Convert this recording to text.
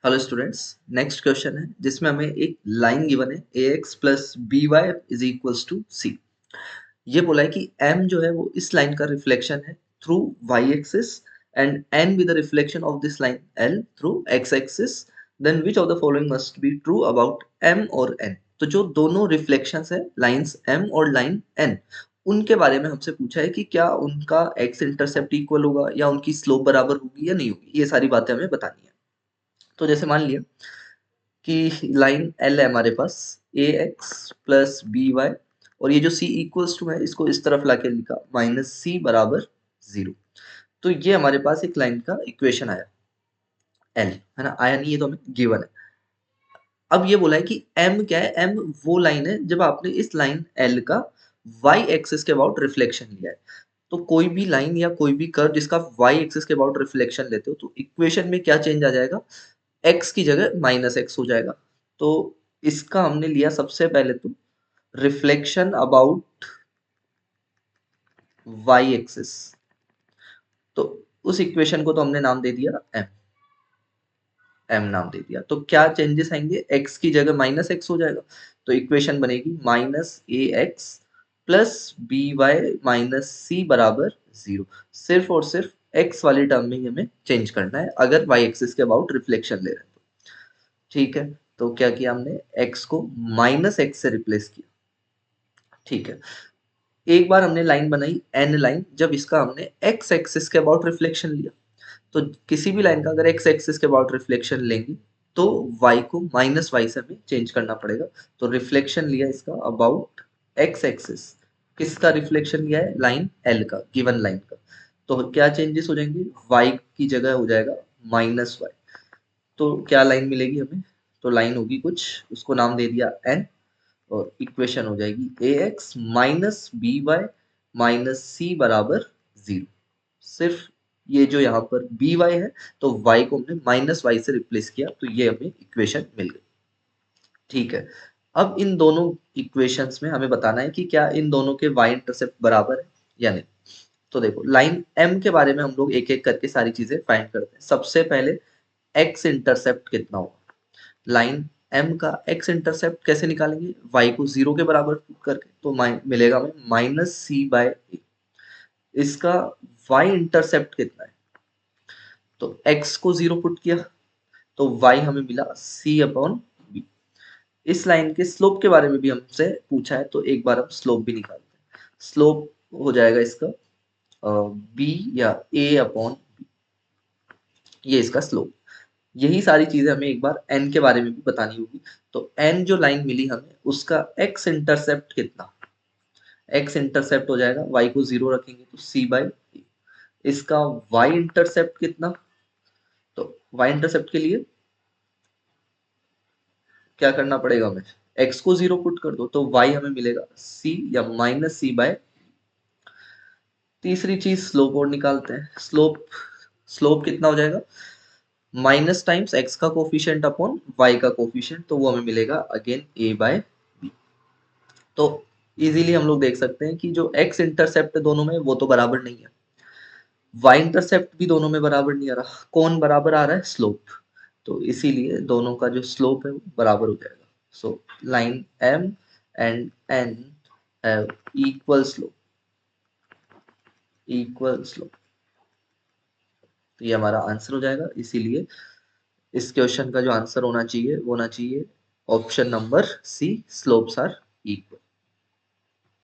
Hello students. Next question है जिसमें हमें एक लाइन गिवन है ax plus B Y is equals to C. ये बोला है कि m जो है वो इस लाइन का रिफ्लेक्शन है through y axis and n with the reflection of this line l through x axis, then which of the following must be true about m और n। तो जो दोनों रिफ्लेक्शंस है लाइंस m और line n, उनके बारे में हमसे पूछा है कि क्या उनका x इंटरसेप्ट इक्वल होगा या उनकी स्लोप बराबर होगी या नहीं होगी। ये सारी बातें हमें बतानी है। तो जैसे मान लिया कि लाइन एल है हमारे पास, ए एक्स प्लस बी वाई, और ये जो सी इक्वल्स टू है इसको इस तरफ लाके लिखा माइनस सी बराबर 0। तो ये हमारे पास एक लाइन का इक्वेशन आया एल, है ना। आया नहीं, ये तो हमें गिवन है। अब ये बोला है कि एम क्या है। एम वो लाइन है जब आपने इस लाइन एल का वाई एक्सिस के अबाउट रिफ्लेक्शन लिया है। तो कोई भी लाइन या कोई भी कर्व जिसका वाई एक्सिस के अबाउट रिफ्लेक्शन लेते हो तो इक्वेशन में क्या चेंज आ जाएगा, एक्स की जगह माइनस एक्स हो जाएगा। तो इसका हमने लिया सबसे पहले तो रिफ्लेक्शन अबाउट वाई एक्सिस। तो उस इक्वेशन को तो हमने नाम दे दिया एम, एम नाम दे दिया। तो क्या चेंजेस आएंगे, एक्स की जगह माइनस एक्स हो जाएगा। तो इक्वेशन बनेगी minus A X plus B Y minus C बराबर 0। सिर्फ और सिर्फ एक्स वाली टर्म में ही हमें चेंज करना है अगर वाई एक्सिस के अबाउट रिफ्लेक्शन ले रहे हैं तो। ठीक है, तो क्या किया हमने, एक्स को माइनस एक्स से रिप्लेस किया। ठीक है, एक बार हमने लाइन बनाई एन लाइन जब इसका हमने एक्स एक्सिस के अबाउट रिफ्लेक्शन लिया। तो किसी भी लाइन का अगर एक्स एक्सिस के अबाउट रिफ्लेक्शन लेंगे तो y को माइनस वाई से हमें चेंज करना पड़ेगा। तो रिफ्लेक्शन लिया इसका अबाउट एक्स एक्सिस, किसका रिफ्लेक्शन लिया है, लाइन एल का, गिवन लाइन का। तो क्या चेंजेस हो जाएंगे, y की जगह हो जाएगा माइनस वाई। तो क्या लाइन मिलेगी हमें, तो लाइन होगी कुछ, उसको नाम दे दिया n, और इक्वेशन हो जाएगी A X minus B Y minus C बराबर 0। सिर्फ ये जो यहाँ पर बी वाई है तो y को हमने माइनस वाई से रिप्लेस किया, तो ये हमें इक्वेशन मिल गई। ठीक है, अब इन दोनों इक्वेशंस में हमें बताना है कि क्या इन दोनों के y इंटरसेप्ट बराबर है या नहीं। तो देखो लाइन m के बारे में हम लोग एक एक करके सारी चीजें फाइंड करते हैं। सबसे पहले x इंटरसेप्ट कितना होगा, लाइन m का x इंटरसेप्ट कैसे निकालेंगे, y को 0 के बराबर पुट करके। तो मिलेगा हमें माइनस सी बाय ए। इसका y इंटरसेप्ट कितना है, तो x को 0 पुट किया तो y हमें मिला c अपॉन b। इस लाइन के स्लोप के बारे में भी हमसे पूछा है तो एक बार हम स्लोप भी निकालते हैं। स्लोप हो जाएगा इसका b या a अपॉन b, ये इसका स्लोप। यही सारी चीजें हमें एक बार n के बारे में भी बतानी होगी। तो n जो लाइन मिली हमें उसका x इंटरसेप्ट कितना, x इंटरसेप्ट हो जाएगा, y को 0 रखेंगे तो c बाई a। इसका y इंटरसेप्ट कितना, तो y इंटरसेप्ट के लिए क्या करना पड़ेगा हमें, x को 0 पुट कर दो तो y हमें मिलेगा c या माइनस सी बाय। तीसरी चीज स्लोप और निकालते हैं। स्लोप, स्लोप कितना हो जाएगा, माइनस टाइम्स x का कोफिशिएंट अपॉन y का कोफिशिएंट, तो वो हमें मिलेगा अगेन a बाय b। तो इजीली हम लोग देख सकते हैं कि जो x इंटरसेप्ट दोनों में वो तो बराबर नहीं है, y इंटरसेप्ट भी दोनों में बराबर नहीं आ रहा, कौन बराबर आ रहा है, स्लोप। तो इसीलिए दोनों का जो स्लोप है वो बराबर हो जाएगा। So line m and n have equal slope, equal slope. तो ये हमारा आंसर हो जाएगा। इसीलिए इस क्वेश्चन का जो आंसर होना चाहिए वो होना चाहिए option number C, slopes are equal.